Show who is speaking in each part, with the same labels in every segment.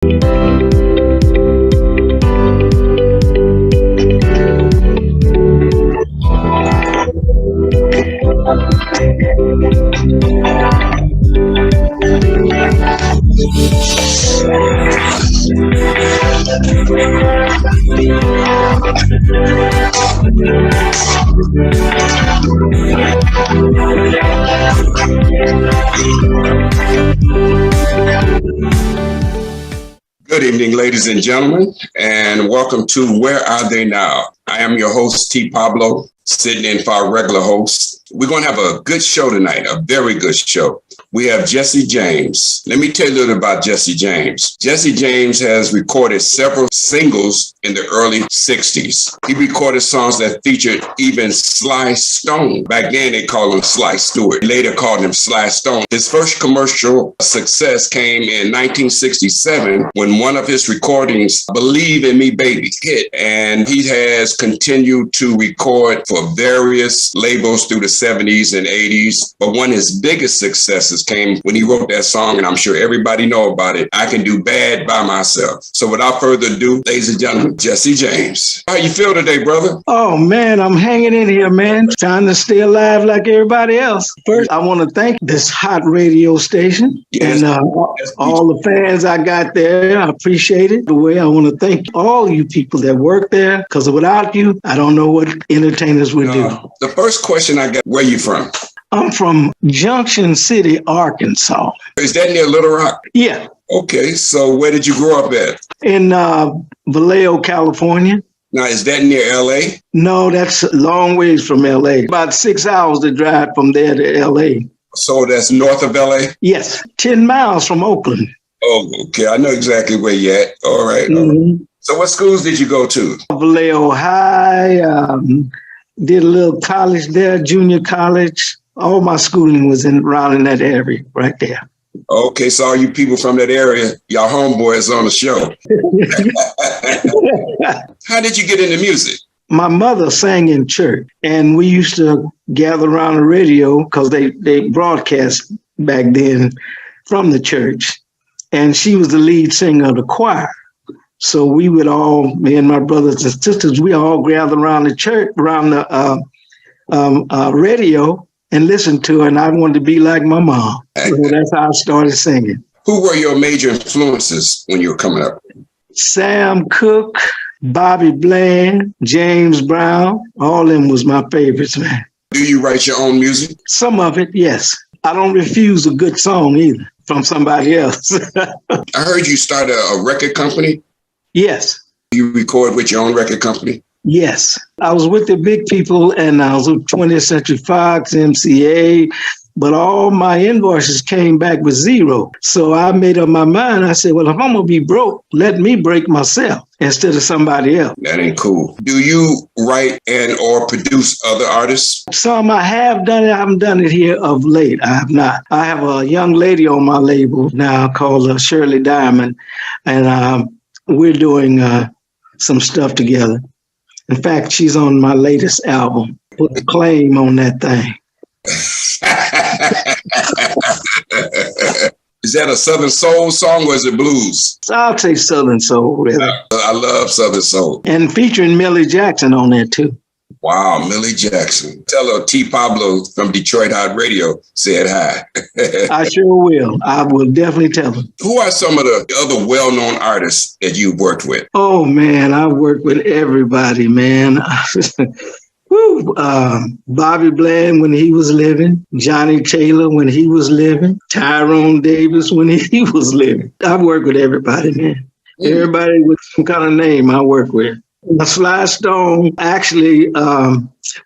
Speaker 1: Good evening, ladies and gentlemen, and welcome to Where Are They Now? I am your host, T. Pablo, sitting in for our regular host. We're going to have a good show tonight, a very good show. We have Jesse James. Let me tell you a little about Jesse James. Jesse James has recorded several singles in the early 60s. He recorded songs that featured even Sly Stone. Back then, they called him Sly Stewart. Later called him Sly Stone. His first commercial success came in 1967 when one of his recordings, Believe in Me, Baby, hit. And he has continued to record for various labels through the 70s and 80s. But one of his biggest successes came when he wrote that song, and I'm sure everybody know about it, I Can Do Bad by Myself. So without further ado, ladies and gentlemen, Jesse James. How you feel today, brother?
Speaker 2: Oh, man, I'm hanging in here, man. Trying to stay alive like everybody else. First, I want to thank this hot radio station and all the fans I got there. I appreciate it. The way I want to thank all you people that work there, because without you, I don't know what entertainers would do.
Speaker 1: The first question I got, where you from?
Speaker 2: I'm from Junction City, Arkansas.
Speaker 1: Is that near Little Rock?
Speaker 2: Yeah.
Speaker 1: Okay, so where did you grow up at?
Speaker 2: In Vallejo, California.
Speaker 1: Now, is that near L.A.?
Speaker 2: No, that's a long ways from L.A. About 6 hours to drive from there to L.A.
Speaker 1: So that's north of L.A.?
Speaker 2: Yes, 10 miles from Oakland.
Speaker 1: Oh, okay. I know exactly where you're at. All right. Mm-hmm. So what schools did you go to? Vallejo
Speaker 2: High, did a little college there, junior college. All my schooling was around in that area right there.
Speaker 1: Okay, so all you people from that area, y'all homeboys on the show. How did you get into music?
Speaker 2: My mother sang in church, and we used to gather around the radio because they broadcast back then from the church, and she was the lead singer of the choir. So we would all, me and my brothers and sisters, we all gather around the church, around the radio, and listen to her, and I wanted to be like my mom. So that's how I started singing.
Speaker 1: Who were your major influences when you were coming up?
Speaker 2: Sam Cooke, Bobby Bland, James Brown, all of them was my favorites, man.
Speaker 1: Do you write your own music?
Speaker 2: Some of it, yes. I don't refuse a good song either from somebody else.
Speaker 1: I heard you started a record company?
Speaker 2: Yes.
Speaker 1: You record with your own record company?
Speaker 2: Yes. I was with the big people, and I was with 20th Century Fox, MCA, but all my invoices came back with zero. So I made up my mind. I said, well, if I'm going to be broke, let me break myself instead of somebody else.
Speaker 1: That ain't cool. Do you write and or produce other artists?
Speaker 2: Some I have done it. I haven't done it here of late. I have not. I have a young lady on my label now called Shirley Diamond, and we're doing some stuff together. In fact, she's on my latest album, Put the Claim on That Thang.
Speaker 1: Is that a Southern Soul song or is it blues?
Speaker 2: I'll say Southern Soul, really.
Speaker 1: I love Southern Soul.
Speaker 2: And featuring Millie Jackson on there, too.
Speaker 1: Wow, Millie Jackson. Tell her T. Pablo from Detroit Hot Radio said hi.
Speaker 2: I sure will. I will definitely tell them.
Speaker 1: Who are some of the other well-known artists that you've worked with?
Speaker 2: Oh, man, I worked with everybody, man. Woo. Bobby Bland when he was living, Johnny Taylor when he was living, Tyrone Davis when he was living. I've worked with everybody, man. Everybody with some kind of name I work with. Sly Stone, actually,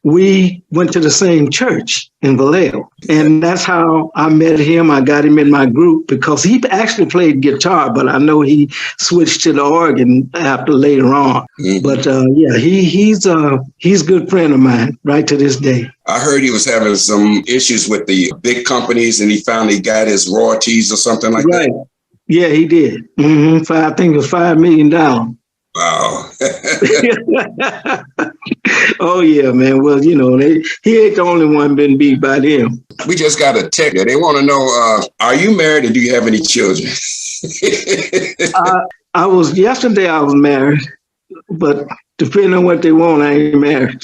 Speaker 2: we went to the same church in Vallejo. And that's how I met him. I got him in my group because he actually played guitar, but I know he switched to the organ after later on. Mm-hmm. But yeah, he's a good friend of mine right to this day.
Speaker 1: I heard he was having some issues with the big companies and he finally got his royalties or something like that.
Speaker 2: Yeah, he did. Mm-hmm. I think it was $5 million.
Speaker 1: Wow.
Speaker 2: Oh, yeah, man. Well, you know, he ain't the only one been beat by them.
Speaker 1: We just got a text. They want to know, are you married and do you have any children?
Speaker 2: Yesterday I was married, but depending on what they want, I ain't married.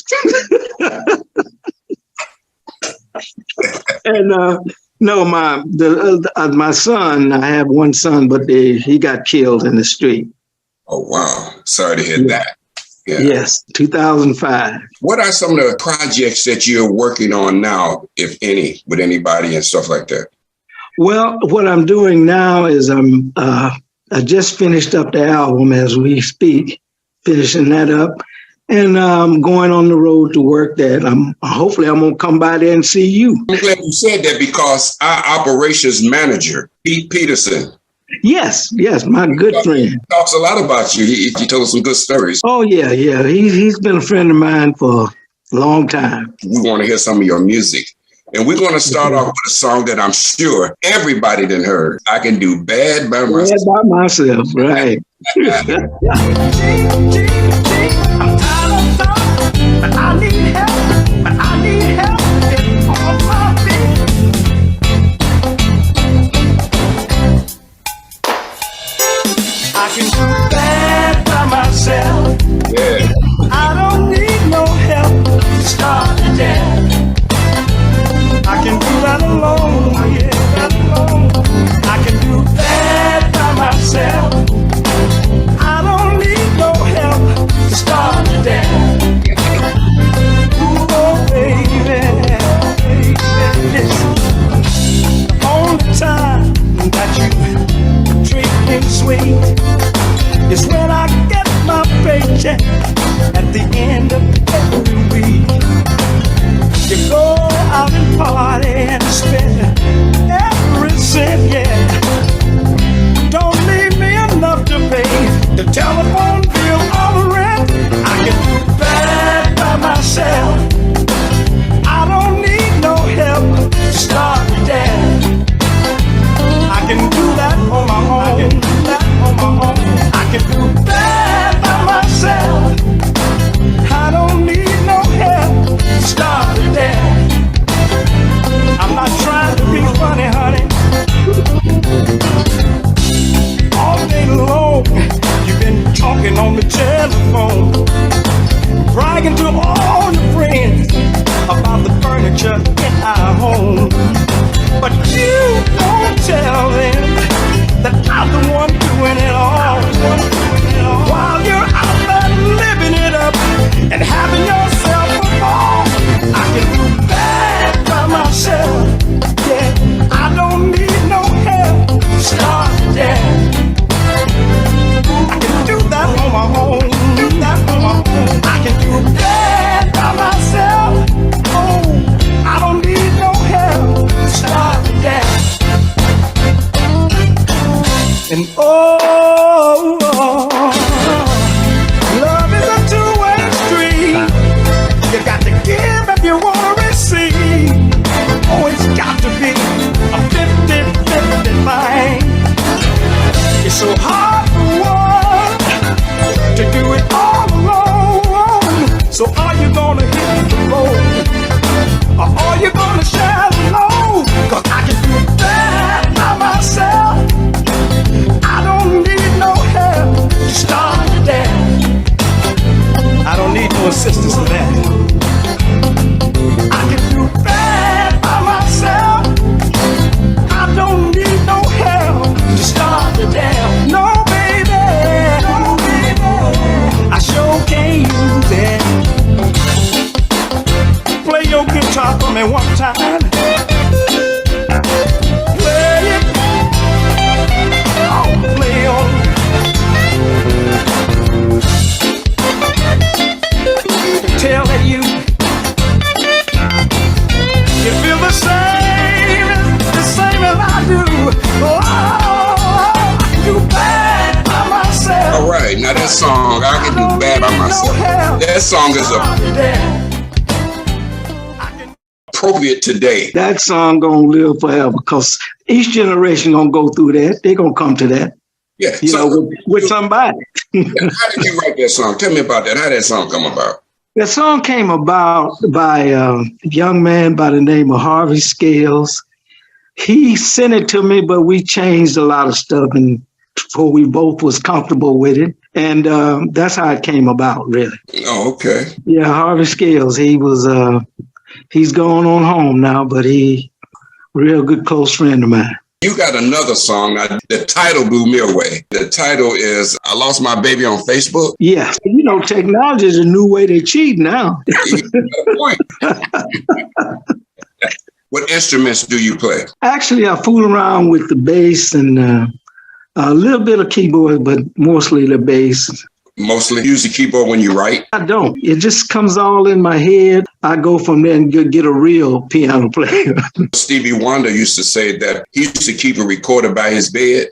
Speaker 2: And no, my son, I have one son, but he got killed in the street.
Speaker 1: Oh, wow. Sorry to hear that. Yeah.
Speaker 2: Yes, 2005.
Speaker 1: What are some of the projects that you're working on now, if any, with anybody and stuff like that?
Speaker 2: Well, what I'm doing now is I just finished up the album as we speak, finishing that up, and I'm going on the road to work that. Hopefully I'm gonna come by there and see you.
Speaker 1: I'm glad you said that because our operations manager, Pete Peterson.
Speaker 2: Yes, my good friend.
Speaker 1: He talks a lot about you. He told some good stories.
Speaker 2: Oh yeah. He's been a friend of mine for a long time.
Speaker 1: We want to hear some of your music. And we're going to start off with a song that I'm sure everybody done heard. I Can Do Bad By Myself.
Speaker 2: Bad by myself, right.
Speaker 3: I'm tired of thought, but I need help, get on my feet. I can do bad by myself.
Speaker 1: Yeah.
Speaker 3: I don't need no help to start the day. I can do that alone, yeah, that alone. I can do bad by myself. I don't need no help to start the day. Ooh, oh, baby, listen. The only time that you treat me sweet is when I get my paycheck at the end of every week. You go out and party and spend every cent, yeah. Don't leave me enough to pay the telephone bill or the rent. I can do bad by myself. I don't need no help to start the day. I can do that on my own. I can do bad by myself. I don't need no help to start the day. I'm not trying to be funny, honey. All day long, you've been talking on the telephone, bragging to all your friends about the furniture in our home. But you don't tell them that I'm the one doing it all. While you're out there living it up and having yourself a ball, I can do bad by myself. Yeah, I don't need no help to start the day. I can do that on my own. I can do bad by myself. Oh, I don't need no help to start the day. And oh, love is a two-way street. You got to give if you want to receive. Oh, it's got to be a 50-50 thing. It's so hard for one to do it all alone. So are you gonna hit the road, or are you gonna share the load? 'Cause I can do that by myself. I don't need no help to start the day. I don't need no assistance in that. I can do bad by myself. I don't need no help to start the day. No, baby, no, baby, I sure can't use it. Play your guitar for me one time. Play it. Oh, play on. Tell that you feel the same as I do. Oh, I can do bad by myself.
Speaker 1: All right, now that song, I Can Do Bad By Myself. That song is appropriate today.
Speaker 2: That song gonna live forever because each generation gonna go through that. They gonna come to that.
Speaker 1: Yeah,
Speaker 2: you know, with somebody.
Speaker 1: How did you write that song? Tell me about that. How did that song come about?
Speaker 2: The song came about by a young man by the name of Harvey Scales. He sent it to me, but we changed a lot of stuff, and before we both was comfortable with it. And that's how it came about, really.
Speaker 1: Oh, okay.
Speaker 2: Yeah, Harvey Scales, he's gone on home now, but he real good close friend of mine.
Speaker 1: You got another song. The title blew me away. The title is I Lost My Baby on Facebook.
Speaker 2: Yeah. You know, technology is a new way to cheat now.
Speaker 1: What instruments do you play?
Speaker 2: Actually, I fool around with the bass and a little bit of keyboard, but mostly the bass.
Speaker 1: Mostly use the keyboard when you write?
Speaker 2: I don't. It just comes all in my head. I go from there and get a real piano player.
Speaker 1: Stevie Wonder used to say that he used to keep a recorder by his bed.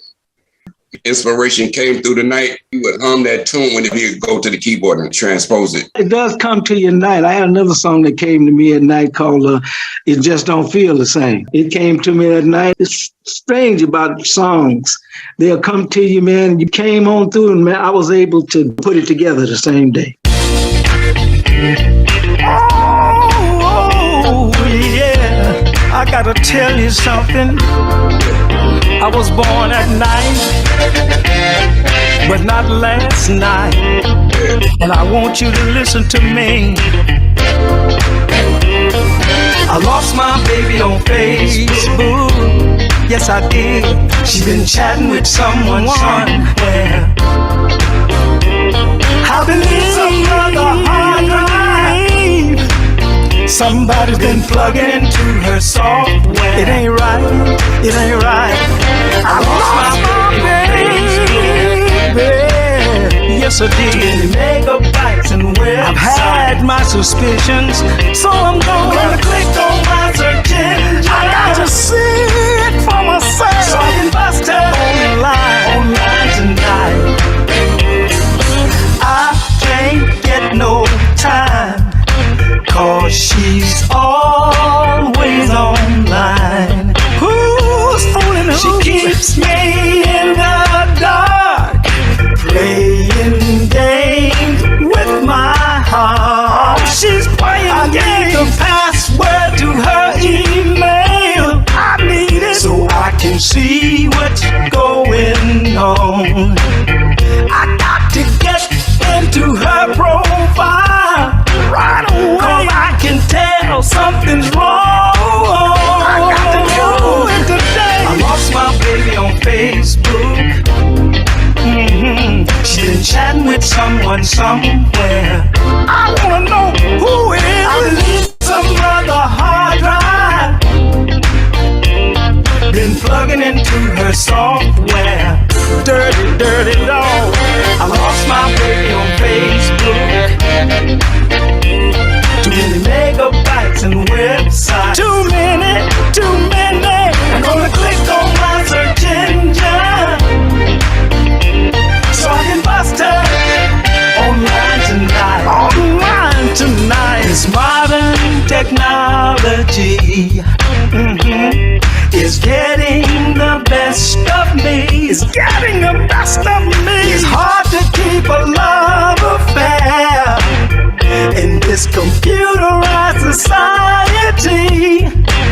Speaker 1: Inspiration came through the night. He would hum that tune when he would go to the keyboard and transpose it.
Speaker 2: It does come to you at night. I had another song that came to me at night called It Just Don't Feel the Same. It came to me at night. It's strange about songs. They'll come to you, man. You came on through and man, I was able to put it together the same day.
Speaker 3: Oh, yeah. I gotta tell you something. I was born at night, but not last night. And I want you to listen to me. I lost my baby on Facebook. Yes, I did. She's been chatting with someone somewhere. I've been in some other hard drive. Somebody's been plugging into her software. It ain't right. It ain't right. I lost my baby. Yes, I did. Megabytes and websites. I've had my suspicions, so I'm gonna click on my search engine. I got to see it for myself, so I can bust her online tonight. I can't get no time, 'cause she's always online. Who's fooling who? She keeps me in the dark, playing games with my heart. She's playing games. I need the password to her email. I need it so I can see what's going on. I got to get into her profile right away, 'cause I can tell something's wrong. I got to do it today. I lost my baby on Facebook. She's been chatting with someone somewhere. I wanna know who it is. I believe some other hard drive. Been plugging into her software. Dirty, dirty dog. I lost my baby on Facebook. Too many megabytes and websites. Too many. I'm gonna click on my search engine, so I can bust her online tonight. This modern technology is getting the best of me. It's getting the best of me. It's hard to keep a love affair in this computerized society.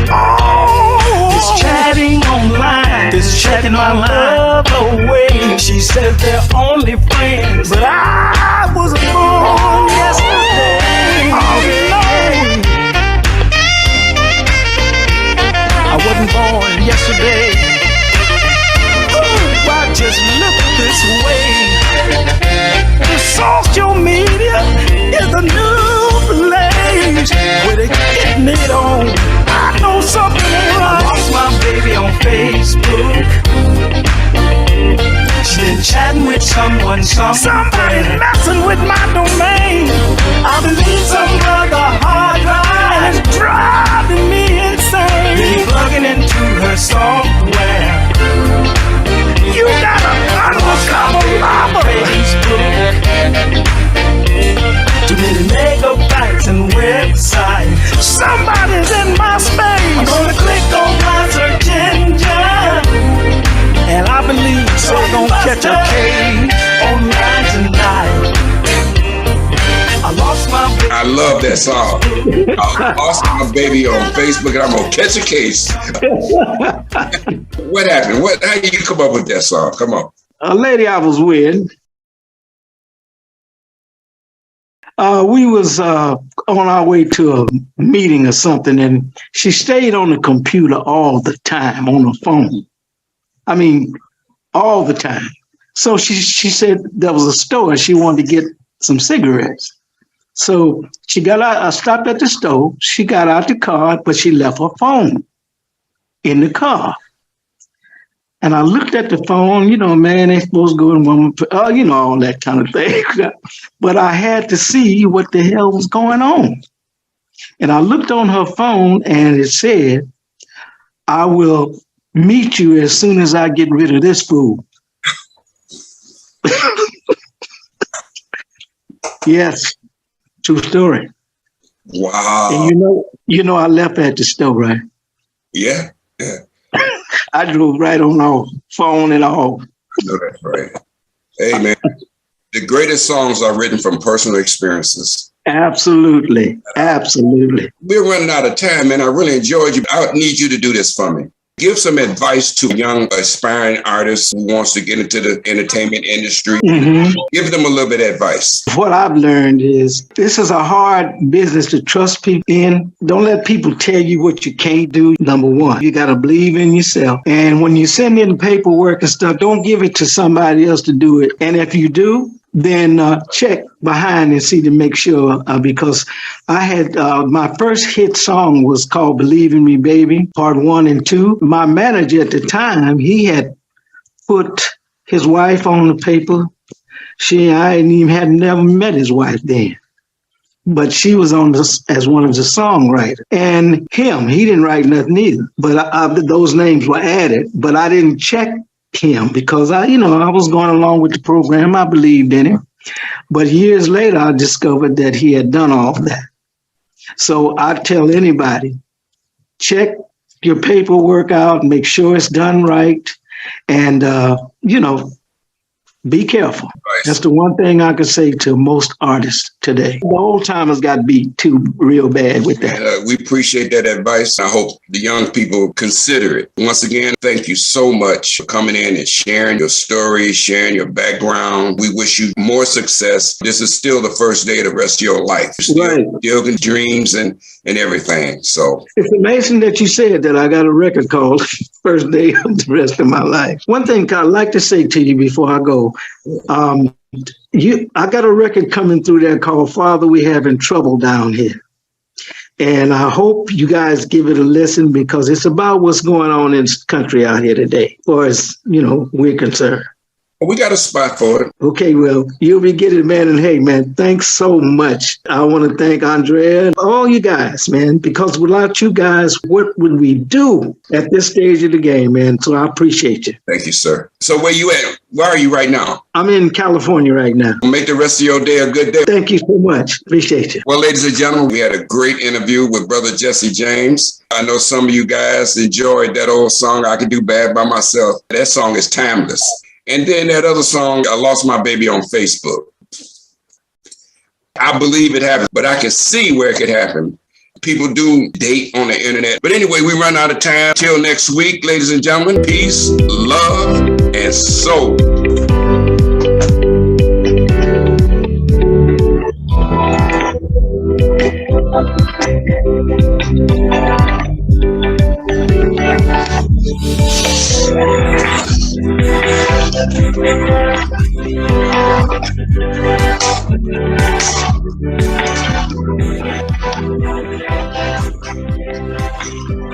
Speaker 3: Oh, this chatting online, this checking my love away. She says they're only friends, but I was born yesterday. Oh no, I wasn't born yesterday. Ooh, I just look this way. The social media is the new place where they getting it on. I know something ain't right. I lost my baby on Facebook. She's been chatting with someone somewhere. Somebody's messing with my domain. I believe some other hard drive is driving me insane. Been plugging into her software. You got a undercover lover. Facebook. Too many megabytes and websites. Somebody's in my space. I'm gonna click on my search engine, and I believe so gonna catch a case online tonight. I lost my baby.
Speaker 1: I love that song. I lost my baby on Facebook and I'm gonna catch a case. What happened? How did you come up with that song? Come on.
Speaker 2: A lady I was with, we was on our way to a meeting or something, and she stayed on the computer all the time, on the phone. I mean, all the time. So she said there was a store and she wanted to get some cigarettes. So she got out, I stopped at the store. She got out the car, but she left her phone in the car. And I looked at the phone, you know, man, they supposed to go in one, you know, all that kind of thing. But I had to see what the hell was going on. And I looked on her phone and it said, I will meet you as soon as I get rid of this fool. Yes, true story.
Speaker 1: Wow.
Speaker 2: And you know, I left at the store, right?
Speaker 1: Yeah, yeah.
Speaker 2: I drove right on our phone and all.
Speaker 1: I know that's right. Hey, man, the greatest songs are written from personal experiences.
Speaker 2: Absolutely. Absolutely.
Speaker 1: We're running out of time, man. I really enjoyed you. I need you to do this for me. Give some advice to young aspiring artists who wants to get into the entertainment industry. Mm-hmm. Give them a little bit of advice.
Speaker 2: What I've learned is this is a hard business to trust people in. Don't let people tell you what you can't do. Number one, you got to believe in yourself. And when you send in paperwork and stuff, don't give it to somebody else to do it. And if you do, then check behind and see to make sure, because I had my first hit song was called Believe in Me, Baby, Part 1 and 2. My manager at the time, he had put his wife on the paper. I had never met his wife then, but she was on this as one of the songwriters. And he didn't write nothing either, but those names were added, but I didn't check him because I was going along with the program. I believed in him. But years later, I discovered that he had done all that. So I tell anybody, check your paperwork out, make sure it's done right. And, be careful. Right. That's the one thing I could say to most artists today. The old timers got beat too real bad with that.
Speaker 1: And, we appreciate that advice. I hope the young people consider it. Once again, thank you so much for coming in and sharing your story, sharing your background. We wish you more success. This is still the first day of the rest of your life. Still dreams and everything. So
Speaker 2: it's amazing that you said that. I got a record called First Day of the Rest of My Life. One thing I'd like to say to you before I go, I got a record coming through there called Father, We Having Trouble Down Here. And I hope you guys give it a listen because it's about what's going on in this country out here today, as far as, we're concerned.
Speaker 1: We got a spot for it.
Speaker 2: Okay, well, you'll be getting it, man. And hey, man, thanks so much. I want to thank Andrea and all you guys, man, because without you guys, what would we do at this stage of the game, man? So I appreciate you.
Speaker 1: Thank you, sir. So where you at? Where are you right now?
Speaker 2: I'm in California right now.
Speaker 1: Make the rest of your day a good day.
Speaker 2: Thank you so much. Appreciate you.
Speaker 1: Well, ladies and gentlemen, we had a great interview with Brother Jesse James. I know some of you guys enjoyed that old song, I Could Do Bad By Myself. That song is timeless. And then that other song, I Lost My Baby on Facebook. I believe it happened, but I can see where it could happen. People do date on the internet. But anyway, we run out of time. Till next week, ladies and gentlemen, peace, love, and soul. Thank you.